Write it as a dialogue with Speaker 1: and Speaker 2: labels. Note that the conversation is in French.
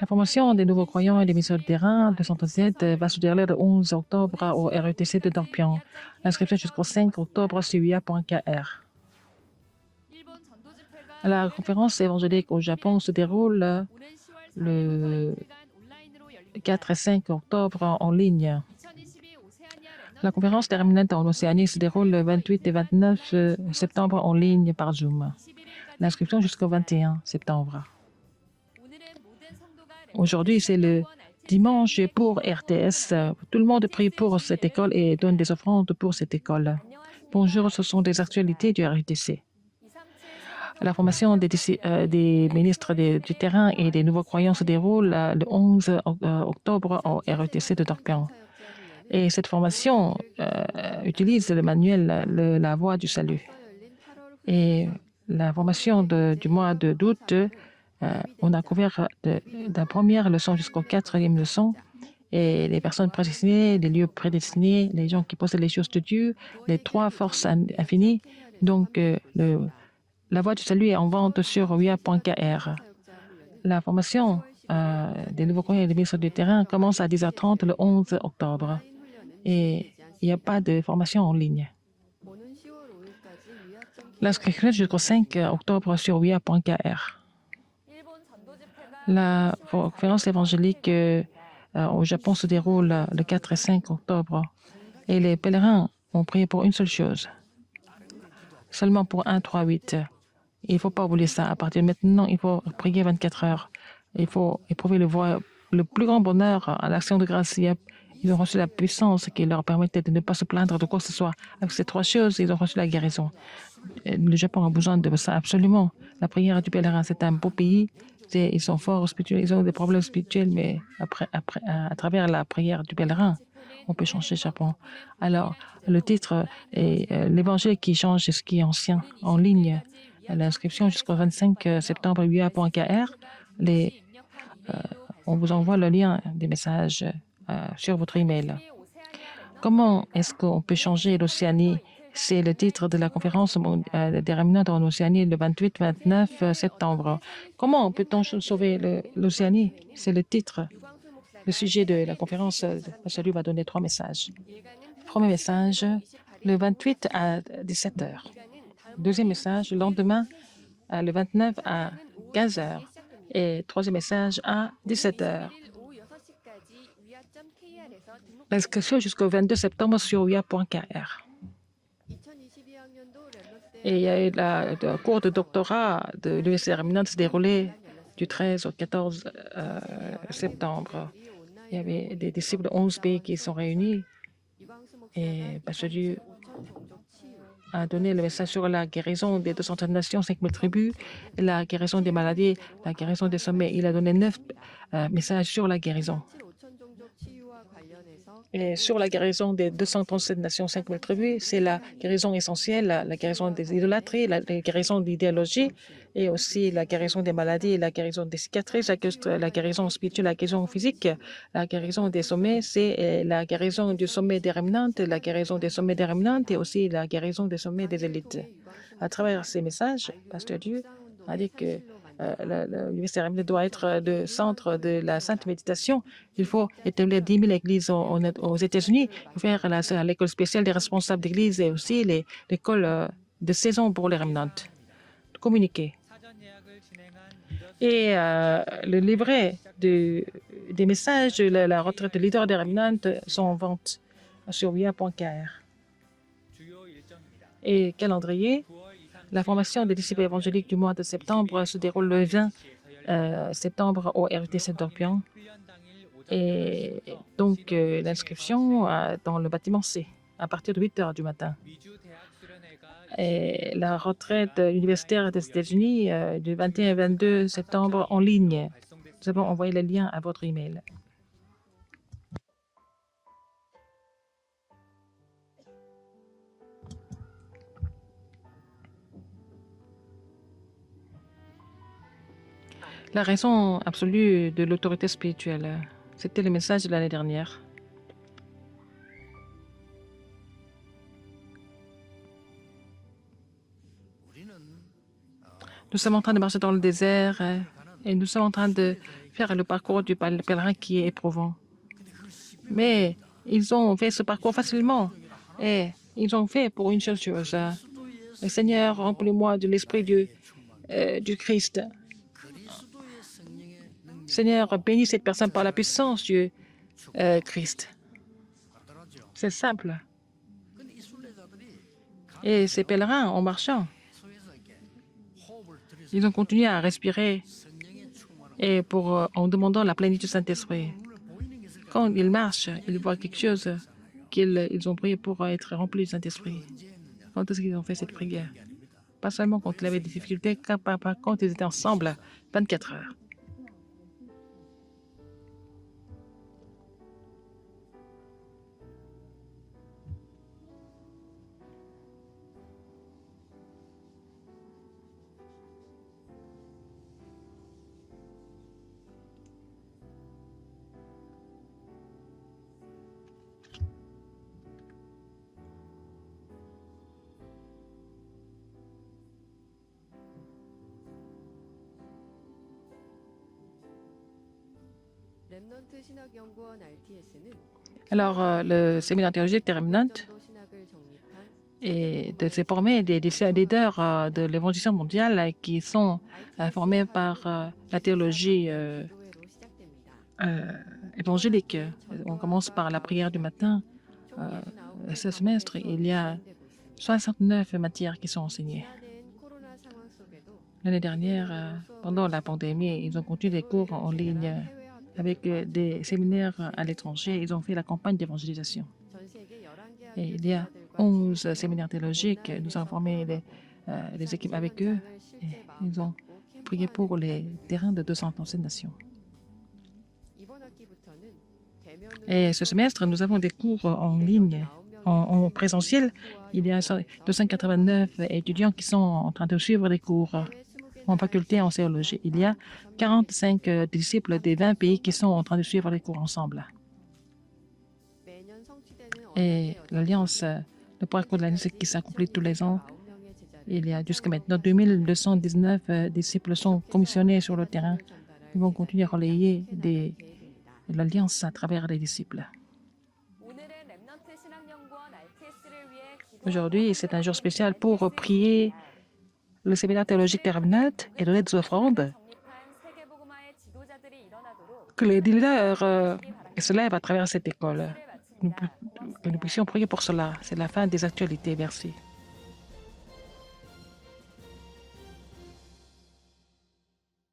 Speaker 1: La formation des nouveaux croyants et des missions de terrain de Centre Z va se dérouler le 11 octobre au RETC de Dorpion. L'inscription jusqu'au 5 octobre sur uia.kr. La conférence évangélique au Japon se déroule le 4 et 5 octobre en ligne. La conférence terminante en Océanie se déroule le 28 et 29 septembre en ligne par Zoom. L'inscription jusqu'au 21 septembre. Aujourd'hui, c'est le dimanche pour RTS. Tout le monde prie pour cette école et donne des offrandes pour cette école. Bonjour, ce sont des actualités du RTC. La formation des ministres du terrain et des nouveaux croyants se déroule le 11 octobre au RETC de Dorpion. Et cette formation utilise le manuel La Voie du Salut. Et la formation du mois d'août, on a couvert de la première leçon jusqu'au 4e leçon. Et les personnes prédestinées, les lieux prédestinés, les gens qui possèdent les choses de Dieu, les 3 forces infinies. Donc, la Voie du Salut est en vente sur uia.kr. La formation des nouveaux croyants et des ministres du terrain commence à 10h30 le 11 octobre. Et il n'y a pas de formation en ligne. L'inscription jusqu'au 5 octobre sur uia.kr. La conférence évangélique au Japon se déroule le 4 et 5 octobre. Et les pèlerins ont prié pour une seule chose. Seulement pour 1, 3, 8. Il ne faut pas oublier ça. À partir de maintenant, il faut prier 24 heures. Il faut éprouver le plus grand bonheur à l'action de grâce. Ils ont reçu la puissance qui leur permettait de ne pas se plaindre de quoi que ce soit. Avec ces 3 choses, ils ont reçu la guérison. Le Japon a besoin de ça absolument. La prière du pèlerin, c'est un beau pays. Ils sont forts spirituels, ils ont des problèmes spirituels, mais à travers la prière du pèlerin, on peut changer le Japon. Alors, le titre est l'évangile qui change ce qui est ancien en ligne. L'inscription jusqu'au 25 septembre, uia.kr. On vous envoie le lien des messages sur votre email. Comment est-ce qu'on peut changer l'Océanie? C'est le titre de la conférence des réminentes en Océanie le 28-29 septembre. Comment peut-on sauver l'Océanie? C'est le titre. Le sujet de la conférence, le salut va donner 3 messages. Premier message, le 28 à 17h. Deuxième message, le lendemain, le 29 à 15h. Et troisième message à 17h. L'inscription jusqu'au 22 septembre sur uia.kr. Et il y a eu le cours de doctorat de l'Université Réminante se déroulé du 13 au 14 septembre. Il y avait des disciples de 11 pays qui sont réunis. Et Pasteur Dieu a donné le message sur la guérison des 230 nations, 5000 tribus, la guérison des maladies, la guérison des sommets. Il a donné 9 messages sur la guérison. Et sur la guérison des 237 nations, 5000 tribus, c'est la guérison essentielle, la guérison des idolâtries, la guérison d'idéologie, et aussi la guérison des maladies, la guérison des cicatrices, la guérison spirituelle, la guérison physique, la guérison des sommets, c'est la guérison du sommet des réminentes, la guérison des sommets des réminentes, et aussi la guérison des sommets des élites. À travers ces messages, Pasteur Dieu a dit que l'Université Réminante doit être le centre de la sainte méditation. Il faut établir 10 000 églises aux États-Unis, faire l'école spéciale des responsables d'église et aussi l'école de saison pour les Réminantes. Communiquer. Et le livret des messages de la retraite de leader des Réminantes sont en vente sur uia.kr. Et calendrier. La formation des disciples évangéliques du mois de septembre se déroule le 20 septembre au RUTC Dorpion. Et donc, l'inscription dans le bâtiment C, à partir de 8h du matin. Et la retraite universitaire des États-Unis du 21 et 22 septembre en ligne. Nous avons envoyé le lien à votre email. La raison absolue de l'autorité spirituelle, c'était le message de l'année dernière. Nous sommes en train de marcher dans le désert Et nous sommes en train de faire le parcours du pèlerin qui est éprouvant. Mais ils ont fait ce parcours facilement. Et ils ont fait pour une seule chose. Seigneur, remplis-moi de l'esprit du Christ. Seigneur, bénis cette personne par la puissance du Christ. C'est simple. Et ces pèlerins, en marchant, ils ont continué à respirer et en demandant la plénitude du Saint-Esprit. Quand ils marchent, ils voient quelque chose qu'ils ont prié pour être remplis du Saint-Esprit. Quand est-ce qu'ils ont fait cette prière? Pas seulement quand ils avaient des difficultés, quand ils étaient ensemble 24 heures. Alors, le séminaire théologique des Remnant s'est formé des leaders de l'évangélisation mondiale qui sont formés par la théologie évangélique. On commence par la prière du matin. Ce semestre, il y a 69 matières qui sont enseignées. L'année dernière, pendant la pandémie, ils ont continué des cours en ligne avec des séminaires à l'étranger. Ils ont fait la campagne d'évangélisation. Et il y a 11 séminaires théologiques. Nous avons formé les équipes avec eux. Et ils ont prié pour les terrains de 200 nations. Et ce semestre, nous avons des cours en ligne, en présentiel. Il y a 289 étudiants qui sont en train de suivre des cours en faculté en théologie. Il y a 45 disciples des 20 pays qui sont en train de suivre les cours ensemble. Et l'Alliance, le parcours de l'Alliance qui s'accomplit tous les ans, il y a jusqu'à maintenant 2219 disciples sont commissionnés sur le terrain. Ils vont continuer à relayer l'Alliance à travers les disciples. Aujourd'hui, c'est un jour spécial pour prier le séminaire théologique des Remnant et donner des offrandes. Que les leaders se lèvent à travers cette école. Que nous puissions prier pour cela. C'est la fin des actualités. Merci.